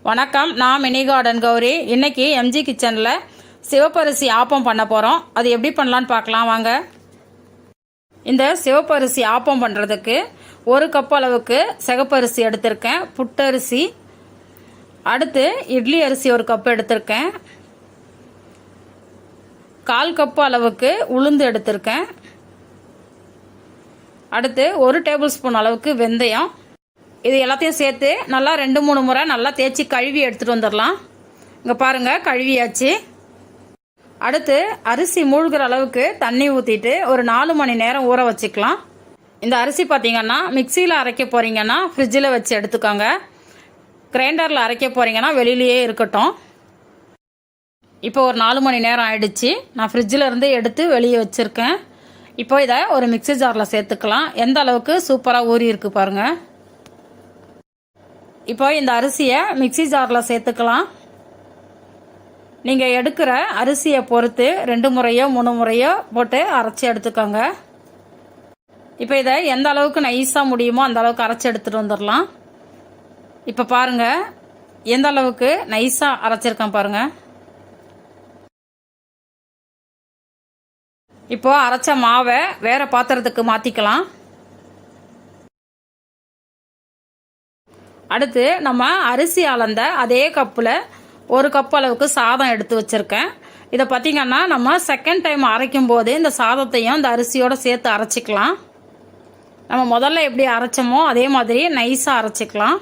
வணக்கம், நான் mini garden Gowri. இன்றைக்கி எம்ஜி கிச்சனில் சிவப்பரிசி ஆப்பம் பண்ண போகிறோம். அது எப்படி பண்ணலான்னு பார்க்கலாம் வாங்க. இந்த சிவப்பரிசி ஆப்பம் பண்ணுறதுக்கு 1 கப் அளவுக்கு சிகப்பரிசி எடுத்திருக்கேன். புட்டரிசி, அடுத்து இட்லி அரிசி 1 கப் எடுத்திருக்கேன். 1/4 கப் அளவுக்கு உளுந்து எடுத்திருக்கேன். அடுத்து 1 டேபிள் ஸ்பூன் அளவுக்கு வெந்தயம். இது எல்லாத்தையும் சேர்த்து நல்லா 2-3 முறை நல்லா தேய்ச்சி கழுவி எடுத்துகிட்டு வந்துடலாம். இங்கே பாருங்கள், கழுவியாச்சு. அடுத்து அரிசி மூழ்கிற அளவுக்கு தண்ணி ஊற்றிட்டு ஒரு 4 மணி நேரம் ஊற வச்சுக்கலாம். இந்த அரிசி பார்த்திங்கன்னா மிக்சியில் அரைக்க போகிறீங்கன்னா ஃப்ரிட்ஜில் வச்சு எடுத்துக்கோங்க. கிரைண்டரில் அரைக்க போகிறீங்கன்னா வெளியிலேயே இருக்கட்டும். இப்போ ஒரு 4 மணி நேரம் ஆயிடுச்சு. நான் ஃப்ரிட்ஜில் இருந்து எடுத்து வெளியே வச்சுருக்கேன். இப்போ இதை ஒரு மிக்சி ஜாரில் சேர்த்துக்கலாம். எந்த அளவுக்கு சூப்பராக ஊறி இருக்கு பாருங்கள். இப்போ இந்த அரிசியை மிக்சி ஜாரில் சேர்த்துக்கலாம். நீங்கள் எடுக்கிற அரிசியை பொறுத்து 2 முறையோ 3 முறையோ போட்டு அரைச்சி எடுத்துக்கோங்க. இப்போ இதை எந்த அளவுக்கு நைஸாக முடியுமோ அந்த அளவுக்கு அரைச்சி எடுத்துகிட்டு வந்துடலாம். இப்போ பாருங்கள், எந்த அளவுக்கு நைஸாக அரைச்சிருக்கேன் பாருங்கள். இப்போ அரைச்ச மாவை வேறு பாத்திரத்துக்கு மாற்றிக்கலாம். அடுத்து நம்ம அரிசி அளந்த அதே கப்பில் 1 கப் அளவுக்கு சாதம் எடுத்து வச்சுருக்கேன். இதை பார்த்திங்கன்னா நம்ம செகண்ட் டைம் அரைக்கும் போது இந்த சாதத்தையும் இந்த அரிசியோடு சேர்த்து அரைச்சிக்கலாம். நம்ம முதல்ல எப்படி அரைச்சோமோ அதே மாதிரி நைஸாக அரைச்சிக்கலாம்.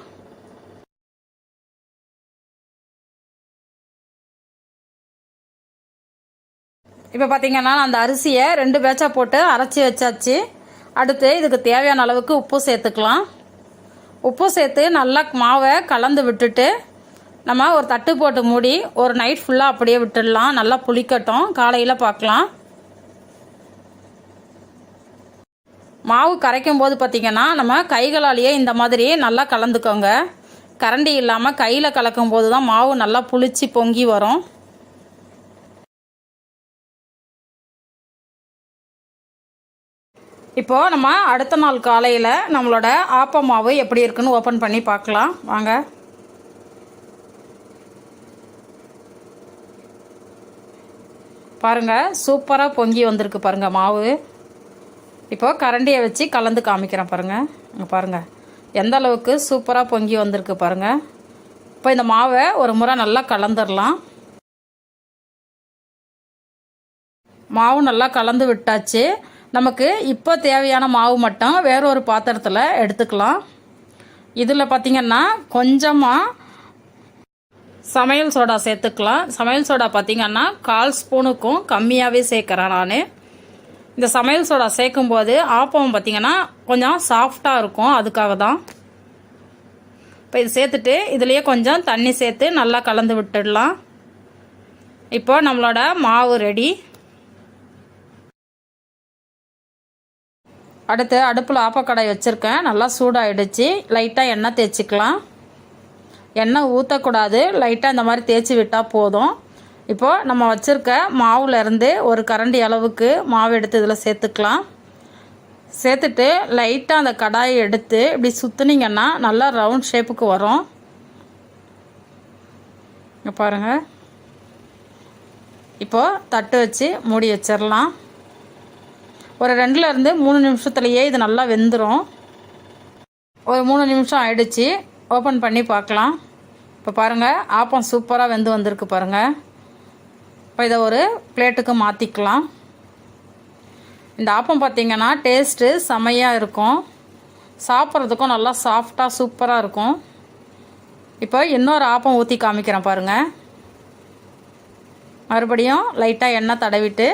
இப்போ பார்த்திங்கன்னா அந்த அரிசியை 2 பேட்சாக போட்டு அரைச்சி வச்சாச்சு. அடுத்து இதுக்கு தேவையான அளவுக்கு உப்பு சேர்த்துக்கலாம். உப்பு சேர்த்து நல்லா மாவை கலந்து விட்டுட்டு நம்ம ஒரு தட்டு போட்டு மூடி ஒரு நைட் ஃபுல்லாக அப்படியே விட்டுடலாம். நல்லா புளிக்கட்டும், காலையில் பார்க்கலாம். மாவு கரைக்கும் போது பார்த்திங்கன்னா நம்ம கைகளாலேயே இந்த மாதிரி நல்லா கலந்துக்கோங்க. கரண்டி இல்லாமல் கையில் கலக்கும் போது தான் மாவு நல்லா புளிச்சு பொங்கி வரும். இப்போது நம்ம அடுத்த நாள் காலையில் நம்மளோட ஆப்ப மாவு எப்படி இருக்குன்னு ஓப்பன் பண்ணி பார்க்கலாம் வாங்க. பாருங்கள், சூப்பராக பொங்கி வந்திருக்கு பாருங்கள் மாவு. இப்போது கரண்டியை வச்சு கலந்து காமிக்கிறேன் பாருங்கள். இங்கே பாருங்கள் எந்த அளவுக்கு சூப்பராக பொங்கி வந்திருக்கு பாருங்கள். இப்போ இந்த மாவை ஒரு முறை நல்லா கலந்துடலாம். மாவு நல்லா கலந்து விட்டாச்சு. நமக்கு இப்போ தேவையான மாவு மட்டும் வேற ஒரு பாத்திரத்தில் எடுத்துக்கலாம். இதில் பார்த்திங்கன்னா கொஞ்சமாக சமையல் சோடா சேர்த்துக்கலாம். சமையல் சோடா பார்த்திங்கன்னா 1/4 ஸ்பூனுக்கும் கம்மியாகவே சேர்க்குறேன் நான். இந்த சமையல் சோடா சேர்க்கும்போது ஆப்பம் பார்த்திங்கன்னா கொஞ்சம் சாஃப்டாக இருக்கும், அதுக்காக தான். இப்போ இது சேர்த்துட்டு இதுலேயே கொஞ்சம் தண்ணி சேர்த்து நல்லா கலந்து விட்டுடலாம். இப்போ நம்மளோட மாவு ரெடி. அடுத்து அடுப்பில் ஆப்பக்கடாய் வச்சுருக்கேன். நல்லா சூடாகிடுச்சு. லைட்டாக எண்ணெய் தேய்ச்சிக்கலாம். எண்ணெய் ஊற்றக்கூடாது, லைட்டாக இந்த மாதிரி தேய்ச்சி விட்டால் போதும். இப்போது நம்ம வச்சுருக்க மாவுலேருந்து ஒரு கரண்டி அளவுக்கு மாவு எடுத்து இதில் சேர்த்துக்கலாம். சேர்த்துட்டு லைட்டாக அந்த கடாயை எடுத்து இப்படி சுற்றுனீங்கன்னா நல்லா ரவுண்ட் ஷேப்புக்கு வரும். இங்கே பாருங்கள். இப்போது தட்டு வச்சு மூடி வச்சிடலாம். ஒரு 2லேருந்து 3 நிமிஷத்துலையே இது நல்லா வெந்துடும். ஒரு 3 நிமிஷம் ஆயிடுச்சு. ஓப்பன் பண்ணி பார்க்கலாம். இப்போ பாருங்கள், ஆப்பம் சூப்பராக வெந்து வந்திருக்கு பாருங்கள். இப்போ இதை ஒரு பிளேட்டுக்கு மாற்றிக்கலாம். இந்த ஆப்பம் பார்த்திங்கன்னா டேஸ்ட்டு செமையாக இருக்கும். சாப்பிட்றதுக்கும் நல்லா சாஃப்டாக சூப்பராக இருக்கும். இப்போ இன்னொரு ஆப்பம் ஊற்றி காமிக்கிறேன் பாருங்கள். மறுபடியும் லைட்டாக எண்ணெய் தடவிட்டு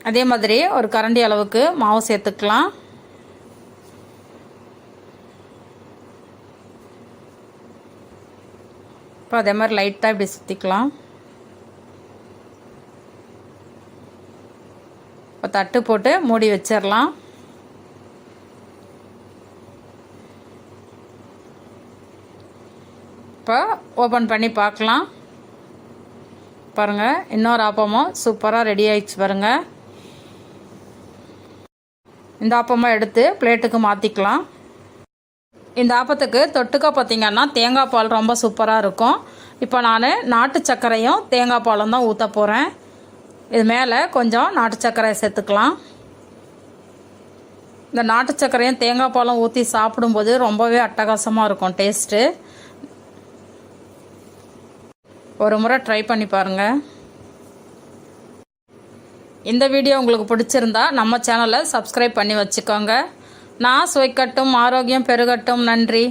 அதே மாதிரி ஒரு கரண்டி அளவுக்கு மாவு சேர்த்துக்கலாம். இப்போ அதே மாதிரி லைட்டாக இப்படி சுற்றிக்கலாம். இப்போ தட்டு போட்டு மூடி வச்சிடலாம். இப்போ ஓப்பன் பண்ணி பார்க்கலாம். பாருங்கள், இன்னொரு ஆப்பமும் சூப்பராக ரெடி ஆகிடுச்சு பாருங்கள். இந்த ஆப்பமாக எடுத்து பிளேட்டுக்கு மாற்றிக்கலாம். இந்த ஆப்பத்துக்கு தொட்டுக்க பார்த்திங்கன்னா தேங்காய் பால் ரொம்ப சூப்பராக இருக்கும். இப்போ நான் நாட்டு சர்க்கரையும் தேங்காய் பாலும் தான் ஊற்ற போகிறேன். இது மேலே கொஞ்சம் நாட்டு சர்க்கரையை சேர்த்துக்கலாம். இந்த நாட்டு சர்க்கரையும் தேங்காய் பாலும் ஊற்றி சாப்பிடும்போது ரொம்பவே அட்டகாசமாக இருக்கும் டேஸ்ட்டு. ஒரு முறை ட்ரை பண்ணி பாருங்கள். இந்த வீடியோ உங்களுக்கு பிடிச்சிருந்தா நம்ம சேனலை சப்ஸ்கிரைப் பண்ணி வச்சுக்கோங்க. நான் சுவைக்கட்டும், ஆரோக்கியம் பெருகட்டும். நன்றி.